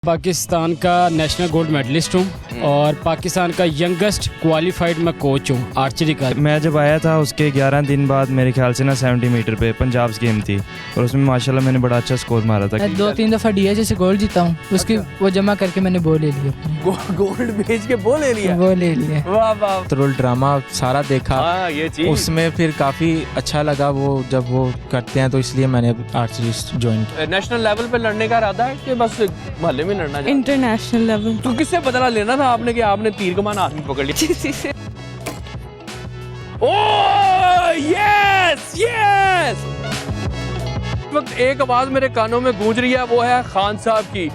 पाकिस्तान का national gold medallist हूँ और पाकिस्तान का यंगेस्ट क्वालिफाइड मैं कोच हूँ आर्चरी का। मैं जब आया था उसके 11 दिन बाद मेरे ख्याल से ना 70 मीटर पे पंजाब गेम थी और उसमें माशाल्लाह मैंने बड़ा अच्छा स्कोर मारा था। मैं 2-3 दफ़ा DH से गोल्ड जीता हूँ, उसकी वो जमा करके मैंने वो ले लिया, गोल्ड भेज के वो ले लिया। वाह वाह। रोल ड्रामा सारा देखा, ये चीज उसमें फिर काफ़ी अच्छा लगा वो जब वो करते हैं, तो इसलिए मैंने आर्चरी ज्वाइन किया। नेशनल लेवल पे लड़ने का इरादा है कि बस मोहल्ले में लड़ना? International level. तो किससे बदला लेना था आपने कि आपने तीर कमान हाथ में पकड़ लिया? Oh yes yes. इस वक्त एक आवाज मेरे कानों में गूंज रही है, वो है खान साहब की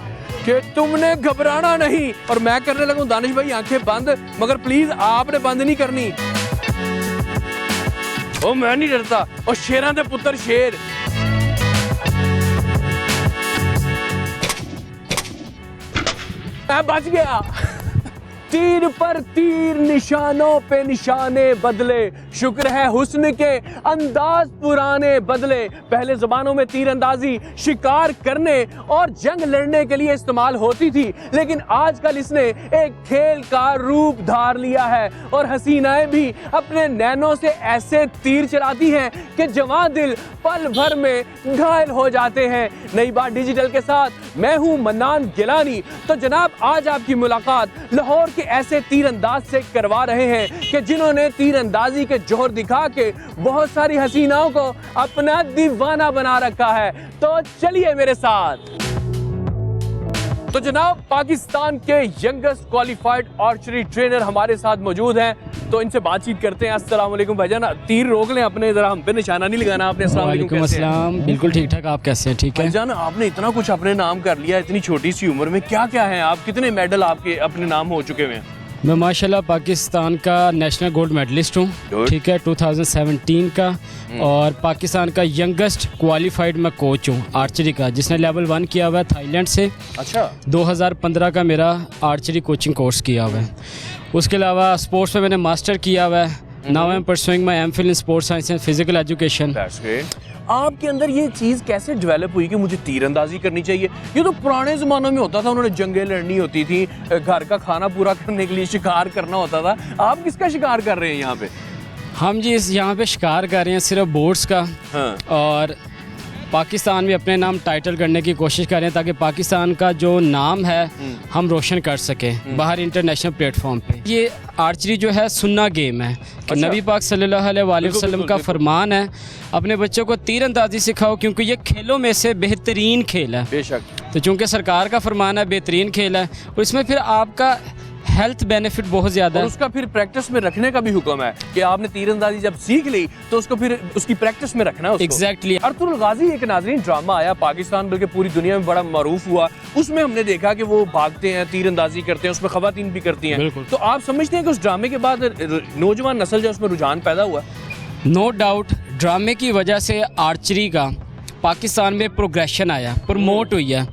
कि तुमने घबराना नहीं। और मैं करने लगा हूं दानिश भाई आंखें बंद, मगर प्लीज आपने बंद नहीं करनी। ओ मैं नहीं डरता। और शेरां दे पुत्र शेर। मैं बच गया। तीर पर तीर, निशानों पे निशाने बदले, शुक्र है हुस्न के अंदाज पुराने बदले। पहले ज़मानों में तीर अंदाजी शिकार करने और जंग लड़ने के लिए इस्तेमाल होती थी, लेकिन आजकल इसने एक खेल का रूप धार लिया है और हसीनाएं भी अपने नैनों से ऐसे तीर चलाती हैं कि जवां दिल पल भर में घायल हो जाते हैं। नई बात डिजिटल के साथ मैं हूं मन्नान गिलानी। तो जनाब, आज आपकी मुलाकात लाहौर के ऐसे तीरंदाज से करवा रहे हैं कि जिन्होंने तीरंदाजी के जोहर दिखा के बहुत सारी हसीनाओं को अपना दीवाना बना रखा है। तो चलिए मेरे साथ। तो जनाब, पाकिस्तान के यंगेस्ट क्वालिफाइड आर्चरी ट्रेनर हमारे साथ मौजूद हैं, तो इनसे बातचीत करते हैं। अस्सलाम वालेकुम भाईजान, तीर रोक लें अपने, जरा हम पे निशाना नहीं लगाना आपने। अस्सलाम वालेकुम। अस्सलाम। बिल्कुल ठीक ठाक, आप कैसे हैं? ठीक है भाईजान, आपने इतना कुछ अपने नाम कर लिया इतनी छोटी सी उम्र में, क्या क्या है आप, कितने मेडल आपके अपने नाम हो चुके हुए हैं? मैं माशाल्लाह पाकिस्तान का नेशनल गोल्ड मेडलिस्ट हूँ, ठीक है, 2017 का, और पाकिस्तान का यंगेस्ट क्वालिफाइड मैं कोच हूँ आर्चरी का, जिसने लेवल 1 किया हुआ है थाईलैंड से। अच्छा। 2015 का मेरा आर्चरी कोचिंग कोर्स किया हुआ है। उसके अलावा स्पोर्ट्स में मैंने मास्टर किया हुआ है। Now I am pursuing my MPhil in sports science and physical education. आपके अंदर ये चीज़ कैसे डेवलप हुई कि मुझे तीरंदाजी करनी चाहिए? ये तो पुराने ज़मानों में होता था, उन्होंने जंगें लड़नी होती थी, घर का खाना पूरा करने के लिए शिकार करना होता था। आप किसका शिकार कर रहे हैं यहाँ पे? हम जी यहाँ पे शिकार कर रहे हैं सिर्फ बोर्ड्स का। हाँ। और पाकिस्तान में अपने नाम टाइटल करने की कोशिश कर रहे हैं ताकि पाकिस्तान का जो नाम है हम रोशन कर सकें बाहर इंटरनेशनल प्लेटफॉर्म पे। ये आर्चरी जो है सुन्ना गेम है कि अच्छा। नबी पाक सल्लल्लाहु अलैहि वसल्लम का फरमान है, अपने बच्चों को तीरंदाजी सिखाओ क्योंकि ये खेलों में से बेहतरीन खेल है। बेशक। तो चूँकि सरकार का फरमान है, बेहतरीन खेल है, और इसमें फिर आपका हेल्थ बेनिफिट बहुत ज़्यादा है। उसका फिर प्रैक्टिस में रखने का भी हुक्म है कि आपने तीरंदाजी जब सीख ली तो उसको फिर उसकी प्रैक्टिस में रखना है। एग्जैक्टली। अर्तुगरुल गाजी एक नाज़रीन ड्रामा आया पाकिस्तान बल्कि पूरी दुनिया में बड़ा मारूफ हुआ, उसमें हमने देखा कि वो भागते हैं, तीरंदाजी करते हैं, उसमें खवातीन भी करती हैं। तो आप समझते हैं कि उस ड्रामे के बाद नौजवान नस्ल जो उसमें रुझान पैदा हुआ? नो डाउट, ड्रामे की वजह से आर्चरी का पाकिस्तान में प्रोग्रेशन आया, प्रमोट हुई है।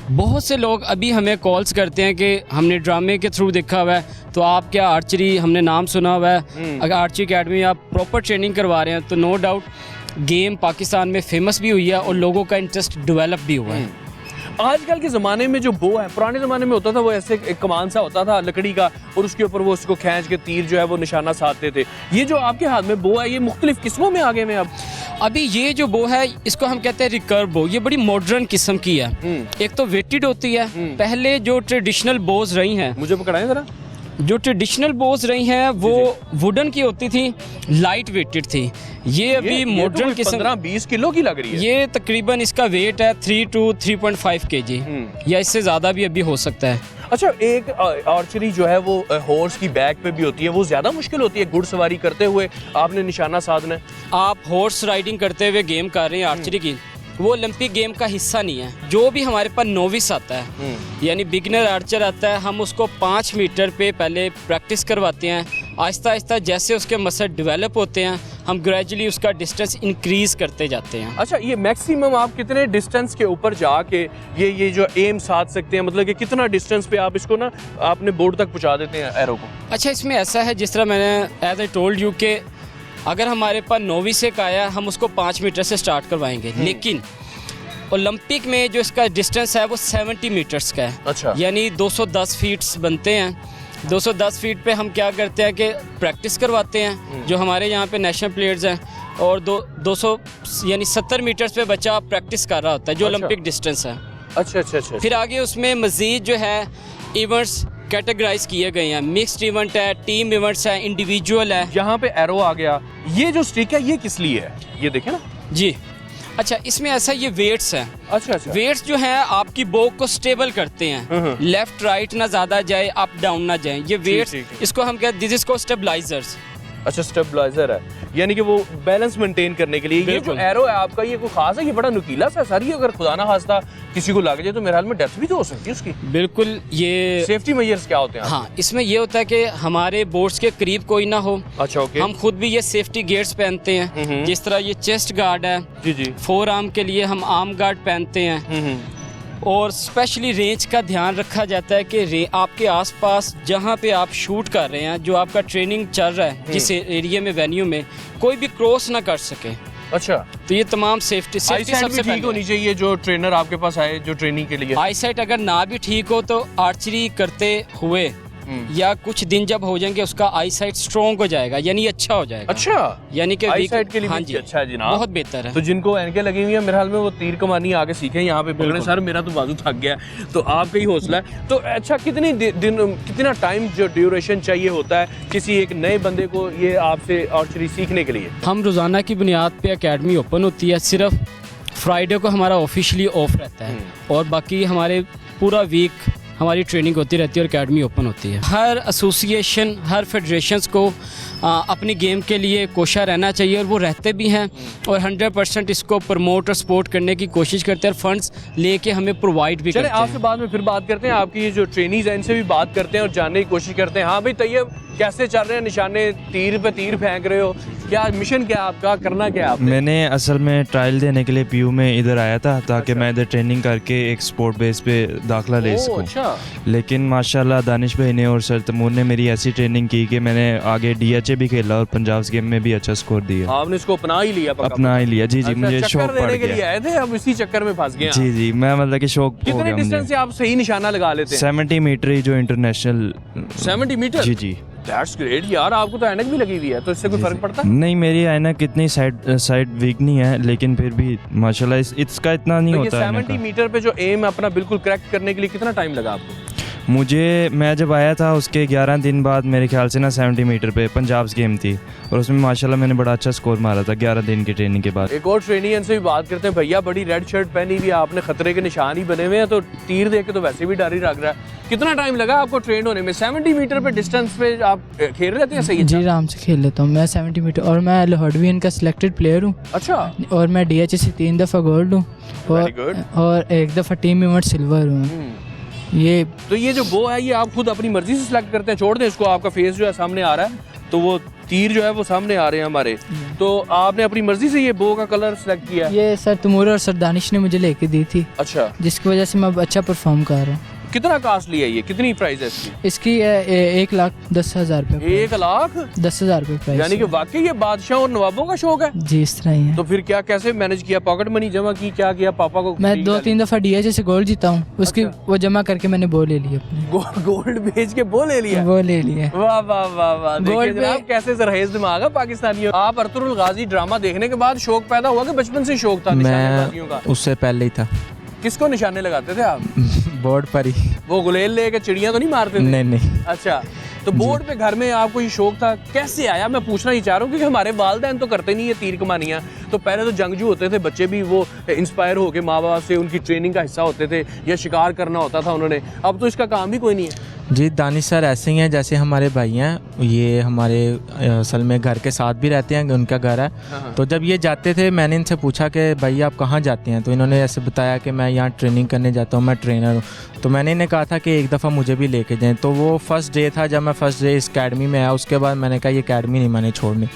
बहुत से लोग अभी हमें कॉल्स करते हैं कि हमने ड्रामे के थ्रू देखा हुआ है, तो आप क्या आर्चरी, हमने नाम सुना हुआ है, अगर आर्चरी अकेडमी आप प्रॉपर ट्रेनिंग करवा रहे हैं, तो नो डाउट गेम पाकिस्तान में फेमस भी हुई है और लोगों का इंटरेस्ट डेवलप भी हुआ है। आजकल के ज़माने में जो बो है, पुराने ज़माने में होता था वो ऐसे एक कमान सा होता था लकड़ी का, और उसके ऊपर वो उसको खींच के तीर जो है वो निशाना साधते थे। ये जो आपके हाथ में बो है, ये मुख्तलिफ किस्मों में आगे में अभी ये जो बो है इसको हम कहते हैं रिकर्व बो। ये बड़ी मॉडर्न किस्म की है। एक तो वेटेड होती है। पहले जो ट्रेडिशनल बोज रही हैं, मुझे पकड़ाएं जरा, जो ट्रेडिशनल बोज रही हैं वो वुडन की होती थी, लाइट वेटेड थी। ये अभी मॉडर्न किस्म 15-20 किलो की लग रही है। ये तकरीबन इसका वेट है 3 to 3.5 kg या इससे ज़्यादा भी अभी हो सकता है। अच्छा, एक आर्चरी जो है वो हॉर्स की बैक पे भी होती है, वो ज़्यादा मुश्किल होती है घुड़सवारी करते हुए आपने निशाना साधना है? आप हॉर्स राइडिंग करते हुए गेम कर रहे हैं आर्चरी की, वो ओलंपिक गेम का हिस्सा नहीं है। जो भी हमारे पास नोविस आता है, यानी बिगनर आर्चर आता है, हम उसको 5 मीटर पे पहले प्रैक्टिस करवाते हैं। आहिस्ता आहिस्ता जैसे उसके मसल डेवलप होते हैं, हम ग्रेजुअली उसका डिस्टेंस इंक्रीज करते जाते हैं। अच्छा, ये मैक्सिमम आप कितने डिस्टेंस के ऊपर जाके ये जो एम साध सकते हैं, मतलब कि कितना डिस्टेंस पे आप इसको ना आपने बोर्ड तक पहुंचा देते हैं एरो को? अच्छा, इसमें ऐसा है, जिस तरह मैंने एज आई टोल्ड यू कि अगर हमारे पास नोविस एक आया, हम उसको 5 मीटर से स्टार्ट करवाएंगे, लेकिन ओलंपिक में जो इसका डिस्टेंस है वो 70 मीटर्स का है। अच्छा। यानी 210 फीट्स बनते हैं। 210 फीट पे हम क्या करते हैं कि प्रैक्टिस करवाते हैं जो हमारे यहाँ पे नेशनल प्लेयर्स हैं, और 200 यानी 70 मीटर्स पे बच्चा प्रैक्टिस कर रहा होता है जो अच्छा। ओलंपिक डिस्टेंस है। अच्छा अच्छा अच्छा। फिर आगे उसमें मज़ीद जो है इवेंट्स कैटेगराइज किए गए हैं। मिक्स्ड इवेंट है, टीम इवेंट्स है, इंडिविजुअल है। यहाँ पे एरो आ गया। ये जो स्टिक है ये किस लिए है, ये देखें ना। जी अच्छा, इसमें ऐसा ये वेट्स हैं। अच्छा अच्छा। वेट्स जो हैं आपकी बो को स्टेबल करते हैं, लेफ्ट राइट ना ज़्यादा जाए, अप डाउन ना जाए। ये वेट्स, ठीक, ठीक। इसको हम कहते हैं, दिस इज को स्टेबलाइजर्स। अच्छा, स्टेबलाइजर है, यानी कि वो बैलेंस मेंटेन करने के लिए। ये जो बिल्कुल। एरो है आपका, ये कोई खास है, ये बड़ा नुकीला सा सर, ये अगर खुदा ना खास्ता किसी को लग जाए तो मेरे हाल में डेथ भी तो हो सकती है उसकी। बिल्कुल। ये सेफ्टी मेजर्स क्या होते हैं? हाँ, इसमें ये होता है कि हमारे बोर्ड्स के करीब कोई ना हो। अच्छा, ओके। हम खुद भी ये सेफ्टी गियर्स पहनते हैं। जिस तरह ये चेस्ट गार्ड है, जी जी। फोर आर्म के लिए हम आर्म गार्ड पहनते हैं। और स्पेशली रेंज का ध्यान रखा जाता है कि आपके आसपास जहाँ पे आप शूट कर रहे हैं, जो आपका ट्रेनिंग चल रहा है, जिस एरिया में, वेन्यू में, कोई भी क्रॉस ना कर सके। अच्छा, तो ये तमाम सेफ्टी आईसाइट सबसे भी ठीक होनी चाहिए जो ट्रेनर आपके पास आए जो ट्रेनिंग के लिए। आईसाइट अगर ना भी ठीक हो तो आर्चरी करते हुए या कुछ दिन जब हो जाएंगे उसका आईसाइट स्ट्रॉन्ग हो जाएगा, यानी अच्छा हो जाएगा। अच्छा, यानी कि आईसाइट के लिए हाँ भी जी, अच्छा है जनाब, बहुत बेहतर है। तो जिनको एनके लगी हुई है मेरे हाल में वो तीर कमानी आगे सीखें, यहाँ पे पकड़े। सर मेरा तो बाजू थक गया, तो आपका ही हौसला है। तो अच्छा, कितना टाइम जो ड्यूरेशन चाहिए होता है किसी एक नए बंदे को ये आपसे आर्चरी सीखने के लिए? हम रोज़ाना की बुनियाद पे एकेडमी ओपन होती है। सिर्फ फ्राइडे को हमारा ऑफिशियली ऑफ रहता है और बाकी हमारे पूरा वीक हमारी ट्रेनिंग होती रहती है और एकेडमी ओपन होती है। हर एसोसिएशन, हर फेडरेशंस को अपनी गेम के लिए कोशा रहना चाहिए और वो रहते भी हैं, और 100% इसको प्रमोट और सपोर्ट करने की कोशिश करते हैं और फंड्स लेके हमें प्रोवाइड भी करते हैं। आपसे बाद में फिर बात करते हैं, आपकी ये जो ट्रेनीज हैं इनसे भी बात करते हैं और जानने की कोशिश करते हैं। हाँ भाई तैयब, कैसे चल रहे हैं निशाने? तीर पे तीर फेंक रहे हो, क्या मिशन, क्या आपका करना, क्या आपने? मैंने असल में ट्रायल देने के लिए पीयू में इधर आया था ताकि मैं इधर ट्रेनिंग करके एक स्पोर्ट बेस पे दाखिला ले सकूं। अच्छा। लेकिन माशाल्लाह दानिश भाई ने और सर तैमूर ने मेरी ऐसी ट्रेनिंग की कि मैंने आगे DHA भी खेला और पंजाब गेम में भी अच्छा स्कोर दिया। आपने इसको अपना ही लिया? अपना ही लिया जी जी। मुझे शौक पड़ देने के लिए गया आए थे, अब इसी चक्कर में फंस गए। जी जी, मैं मतलब कि शौक हो कितने गया डिस्टेंस मुझे। से आप सही निशाना लगा लेते हैं? 70 मीटर ही जो इंटरनेशनल। 70 मीटर? जी जी। दैट्स ग्रेट यार, आपको तो ऐनक भी लगी हुई है, तो इससे कोई फर्क पड़ता है? नहीं, मेरी ऐनक इतनी साइड वीक नहीं है, लेकिन फिर भी माशाल्लाह इसका इतना नहीं तो होता ये है। 70 मीटर पे जो एम है अपना बिल्कुल करेक्ट करने के लिए कितना टाइम लगा आपको? मैं जब आया था उसके 11 दिन बाद मेरे ख्याल से ना 70 मीटर पे पंजाब गेम थी और उसमें माशाल्लाह मैंने बड़ा अच्छा स्कोर मारा था 11 दिन की ट्रेनिंग के बाद। एक और ट्रेनिंग से भी बात करते हैं। भैया बड़ी रेड शर्ट पहनी हुई है आपने, खतरे के निशान ही बने हुए हैं, तो तीर देख के तो वैसे भी डर ही लग रहा है। कितना टाइम लगा आपको ट्रेन होने में? 70 मीटर पे डिस्टेंस पे आप खेल रहे थे सही? जी आराम से खेल लेता हूँ मैं 70 मीटर, और मैं लोहडवियन का सिलेक्टेड प्लेयर हूँ। अच्छा। और मैं DHA से 3 दफ़ा गोल्ड हूँ Very good. और 1 दफ़ा टीम इवेंट सिल्वर हूँ। ये तो ये जो बो है ये आप खुद अपनी मर्जी से सिलेक्ट करते हैं? छोड़ दें इसको, आपका फेस जो है सामने आ रहा है, तो वो तीर जो है वो सामने आ रहे हैं हमारे, तो आपने अपनी मर्जी से ये बो का कलर सिलेक्ट किया? ये सर तैमूर और सर दानिश ने मुझे लेके दी थी। अच्छा। जिसकी वजह से मैं अब अच्छा परफॉर्म कर रहा हूँ। कितना कॉस्टली है ये, कितनी प्राइस है इसकी? इसकी 1,10,000 रुपये। 1,10,000 रुपये प्राइस। यानी कि वाकई ये बादशाह और नवाबों का शौक है? जी इस तरह ही है। तो फिर क्या, कैसे मैनेज किया? पॉकेट मनी जमा की, क्या किया? पापा को मैं 2-3 दफ़ा DHA से गोल्ड जीता हूँ, उसकी वो जमा करके मैंने वो ले लिया अपने। गोल्ड बेच के वो ले लिया? वो ले लिया। वाह वाह वाह वाह, गोल्ड पे आप कैसे सरहेज दिमाग है पाकिस्तानियों। आप अर्तुगरुल गाजी ड्रामा देखने के बाद शौक पैदा हुआ कि बचपन से शौक था निशानेबाजियों का? मैं उससे पहले ही था। किसको निशाने लगाते थे आप? बोर्ड पर ही। वो गुलेल लेके चिड़िया तो नहीं मारते थे? नहीं। अच्छा, तो बोर्ड पे घर में आपको ये शौक था, कैसे आया? मैं पूछना ही चाह रहा हूँ क्योंकि हमारे वालिदैन तो करते नहीं है तीर कमानियाँ। तो पहले तो जंगजू होते थे बच्चे भी, वो इंस्पायर होके माँ बाप से उनकी ट्रेनिंग का हिस्सा होते थे, या शिकार करना होता था उन्होंने। अब तो इसका काम भी कोई नहीं है। जी दानिश सर ऐसे ही हैं जैसे हमारे भाई हैं, ये हमारे असल में घर के साथ भी रहते हैं, उनका घर है। तो जब ये जाते थे मैंने इनसे पूछा कि भाई आप कहाँ जाते हैं, तो इन्होंने ऐसे बताया कि मैं यहाँ ट्रेनिंग करने जाता हूँ, मैं ट्रेनर हूँ। तो मैंने इन्हें कहा था कि एक दफ़ा मुझे भी लेके जाएं। तो वो फर्स्ट डे था जब मैं फर्स्ट डे इस अकेडमी में आया, उसके बाद मैंने कहा ये अकेडमी नहीं मैंने छोड़नी।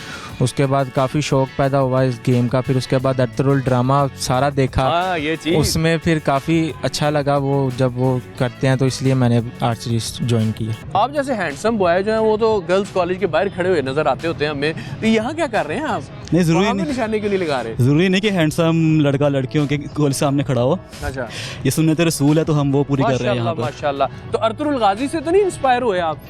उसके बाद काफ़ी शौक पैदा हुआ इस गेम का। फिर उसके बाद अर्तुगरुल ड्रामा सारा देखा, ये चीज़ उसमें फिर काफ़ी अच्छा लगा वो जब वो करते हैं, तो इसलिए मैंने आर्चरी ज्वाइन किया। आप जैसे हैंडसम बॉय जो हैं वो तो गर्ल्स कॉलेज के बाहर खड़े हुए नजर आते होते हैं हमें, तो यहाँ क्या कर रहे हैं आप? नहीं ज़रूरी वहाँ पे नहीं, निशाने क्यों नहीं लगा रहे? ज़रूरी नहीं कि हैंडसम लड़का लड़कियों के गोल सामने खड़ा हो। अच्छा, ये सुन्नत रसूल है तो हम वो पूरी कर रहे हैं यहाँ पर। माशाल्लाह। तो अर्तुरुल गाजी से तो नहीं इंस्पायर हुए आप?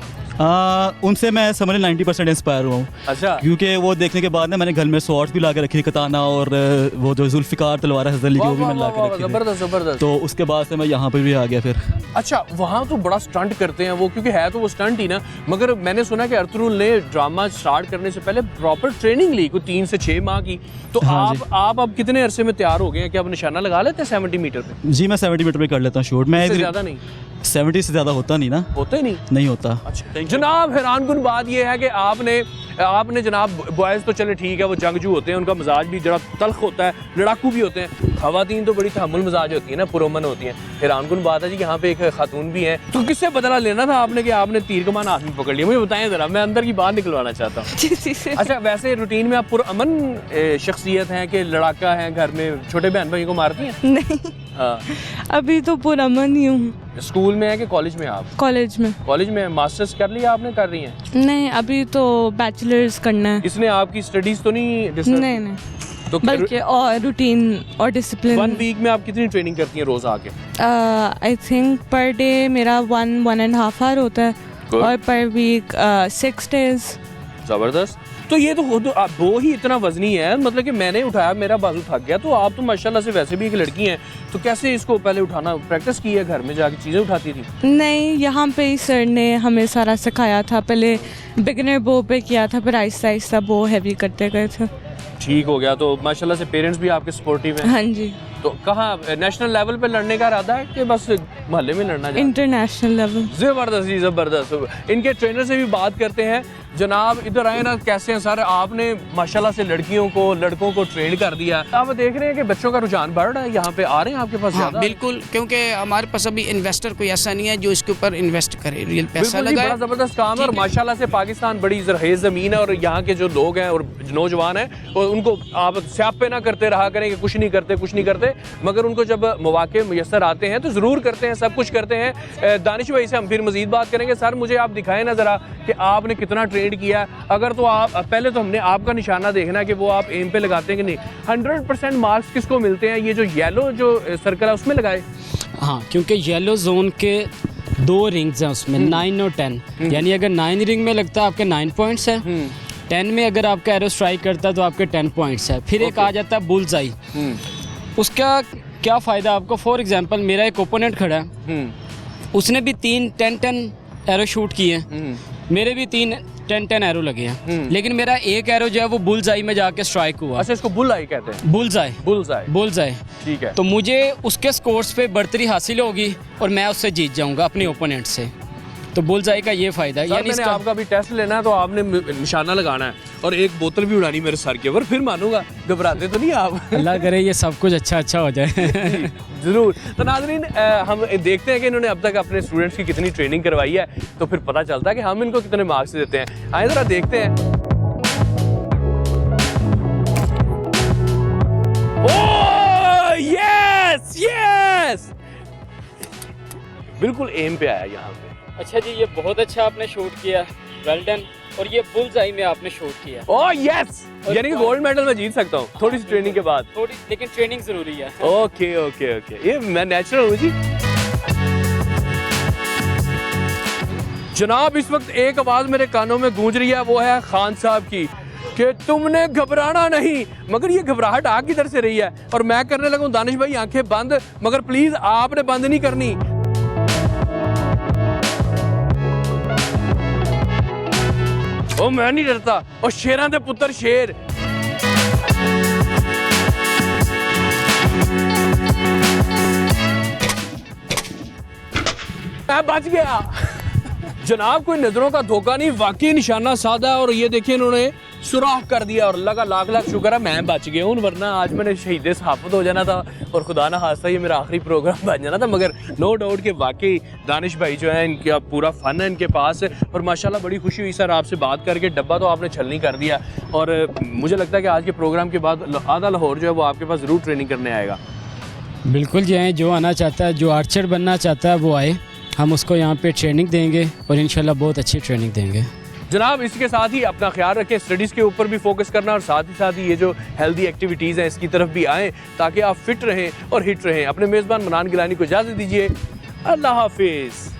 उनसे मैं समझ 90% इंस्पायर हुआ हूँ, अच्छा, क्योंकि वो देखने के बाद ना मैंने घर में स्वॉर्ड्स भी ला के रखी, कताना और वो जो जुल्फ़िकार तलवार है हज़रत अली की, वो भी मैंने ला के रखी थी। जबरदस्त जबरदस्त। तो उसके बाद से मैं यहाँ पर भी आ गया फिर। अच्छा, वहाँ तो बड़ा स्टंट करते हैं वो, क्योंकि है तो वो स्टंट ही ना, मगर मैंने सुना कि अर्तुरुल ने ड्रामा स्टार्ट करने से पहले प्रॉपर ट्रेनिंग ली, कोई 3 से 6 माह की। तो हाँ आप अब कितने अरसे में तैयार हो गए हैं कि आप निशाना लगा लेते हैं 70 मीटर पे? जी मैं 70 मीटर पे कर लेता हूँ शूट। मैं इससे इधर ज़्यादा नहीं 70 से ज़्यादा होता नहीं ना, होता ही नहीं होता। अच्छा जनाब, हैरानकुन बात यह है कि आपने जनाब, बॉयज़ तो चले ठीक है, वो जंगजू होते हैं, उनका मिजाज भी जरा तल्ख होता है, लड़ाकू भी होते हैं। ख़वातीन तो बड़ी तहम्मुल मिजाज होती है ना, पुरअमन होती हैं। हैरानकुन बात है जी, यहाँ पे एक खातून भी हैं। तो किससे बदला लेना था आपने कि आपने तीर कमान हाथ में पकड़ लिया? मुझे बताएं ज़रा, मैं अंदर की बात निकलवाना चाहता हूँ। अच्छा, वैसे रूटीन में आप पुरअमन शख्सियत हैं कि लड़ाका हैं, घर में छोटे बहन भाई को मारती हैं? नहीं, हाँ। अभी तो पूरा मन ही हूँ। स्कूल में है कि कॉलेज में? आप कॉलेज में। कॉलेज में मास्टर्स कर लिया आपने? कर रही हैं? नहीं, अभी तो बैचलर्स करना है। इसने आपकी स्टडीज तो नहीं डिस्टर्ब? नहीं, तो बल्कि और रूटीन और डिसिप्लिन। 1 वीक में आप कितनी ट्रेनिंग करती हैं रोज आके? आई थिंक पर डे मेरा 1.5 आवर होता है। Good. और पर वीक 6 डेज। जबरदस्त। तो ये तो खुद आप वो ही इतना वजनी है, मतलब कि मैंने उठाया, मेरा बाजू थक गया। तो आप तो माशाल्लाह से वैसे भी एक लड़की हैं, तो कैसे इसको पहले उठाना प्रैक्टिस की है? घर में जाके चीज़ें उठाती थी? नहीं, यहाँ पे ही सर ने हमें सारा सिखाया था। पहले बिगिनर बो पे किया था, फिर आहिस्ता आहिस्ता बो हैवी करते गए थे। ठीक हो गया। तो माशाल्लाह से पेरेंट्स भी आपके सपोर्टिव हैं? हाँ जी। तो कहाँ नेशनल लेवल पे लड़ने का इरादा है कि बस मोहल्ले में लड़ना? International level. ज़बरदस्त जी, ज़बरदस्त। इनके ट्रेनर से भी बात करते हैं। जनाब इधर आए ना, कैसे हैं सर? आपने माशाल्लाह से लड़कियों को लड़कों को ट्रेन कर दिया। आप देख रहे हैं कि बच्चों का रुझान बढ़ रहा है, यहाँ पे आ रहे हैं आपके पास? हाँ, ज़्यादा बिल्कुल, क्योंकि हमारे पास अभी इन्वेस्टर कोई ऐसा नहीं है जो इसके ऊपर इन्वेस्ट करे, रियल पैसा बिल्कुल जी, लगाए। बड़ा ज़बरदस्त काम है। और माशाल्लाह से पाकिस्तान बड़ी ज़रख़ेज़ ज़मीन है, और यहाँ के जो लोग हैं और नौजवान हैं, और उनको आप स्यापे ना करते रहा करें कि कुछ नहीं करते, मगर उनको जब मौके मुयस्सर आते हैं तो ज़रूर करते हैं, सब कुछ करते हैं। दानिश भाई से हम फिर मज़ीद बात करेंगे। सर, मुझे आप दिखाएं ना ज़रा कि आपने कितना ट्रेन किया। अगर तो आप पहले तो हमने आपका निशाना देखना कि वो आप एम पे लगाते हैं कि नहीं। 100% मार्क्स किसको मिलते हैं? ये जो येलो जो सर्कल है उसमें लगाए? हाँ, क्योंकि येलो जोन के 2 रिंग्स हैं उसमें, 9 और 10। यानी अगर 9 रिंग में लगता है आपके 9 पॉइंट्स है, 10 में अगर आपका एरो स्ट्राइक करता है तो आपके 10 पॉइंट्स है। फिर एक आ जाता है बुल्सआई। उसका क्या फ़ायदा आपको? फॉर एग्जांपल मेरा एक ओपोनेंट खड़ा है, उसने भी 10 एरो शूट किए हैं, मेरे भी 10 एरो लगे हैं, लेकिन मेरा एक एरो जो है वो बुल्सआई में जाके स्ट्राइक हुआ। अच्छा, इसको बुल आई कहते हैं? बुल्सआई। ठीक है। तो मुझे उसके स्कोर्स पे बढ़तरी हासिल होगी और मैं उससे जीत जाऊंगा अपने ओपोनेंट से। तो बुल्सआई का ये फ़ायदा है। यानी मैंने आपका भी टेस्ट लेना है तो आपने निशाना लगाना है और एक बोतल भी उड़ानी मेरे सर के ऊपर, फिर मानूंगा। घबराते तो नहीं आप? अल्लाह करे ये सब कुछ अच्छा हो जाए। ज़रूर। तो नाज़रीन, हम देखते हैं कि इन्होंने अब तक अपने स्टूडेंट्स की कितनी ट्रेनिंग करवाई है, तो फिर पता चलता है कि हम इनको कितने मार्क्स देते हैं। आइए ज़रा देखते हैं। ओह यस यस, बिल्कुल एम पे आया यहाँ पे। अच्छा जी, ये बहुत अच्छा आपने शूट किया, वेल डन। और ये बुल्सआई में आपने शूट किया। ओह यस, यानी कि गोल्ड मेडल मैं जीत सकता हूँ थोड़ी सी ट्रेनिंग के बाद? थोड़ी, लेकिन ट्रेनिंग ज़रूरी है। ओके ओके ओके, ये मैं नेचुरल हूँ जी। जनाब, इस वक्त एक आवाज़ मेरे कानों में गूंज रही है, वो है खान साहब की कि तुमने घबराना नहीं। मगर ये घबराहट आ किधर से रही है? और मैं करने लगा हूँ दानिश भाई आंखें बंद, मगर प्लीज़ आपने बंद नहीं करनी। ओ मैं नहीं डरता, और शेरां दे पुत्र शेर। मैं बच गया। जनाब, कोई नजरों का धोखा नहीं, वाकई निशाना साधा है। और ये देखिए इन्होंने सुराख कर दिया, और लगा लाख लाख शुक्र है मैं बच गया हूँ, वरना आज मैंने शहीद सहाफत हो जाना था और खुदा ना हादसा ये मेरा आखिरी प्रोग्राम बन जाना था। मगर नो डाउट कि वाकई दानिश भाई जो है, इनका पूरा फ़न है इनके पास। और माशाल्लाह बड़ी खुशी हुई सर आपसे बात करके। डब्बा तो आपने छलनी कर दिया, और मुझे लगता है कि आज के प्रोग्राम के बाद आधा लाहौर जो है वो आपके पास ज़रूर ट्रेनिंग करने आएगा। बिल्कुल जी आए, जो आना चाहता है, जो आर्चर बनना चाहता है वो आए, हम उसको यहाँ पे ट्रेनिंग देंगे और इंशाल्लाह बहुत अच्छी ट्रेनिंग देंगे। जनाब इसके साथ ही अपना ख्याल रखें, स्टडीज़ के ऊपर भी फोकस करना और साथ ही ये जो हेल्दी एक्टिविटीज़ हैं इसकी तरफ भी आएँ ताकि आप फिट रहें और हिट रहें। अपने मेज़बान मनान गिलानी को इजाज़त दीजिए। अल्लाह हाफिज़।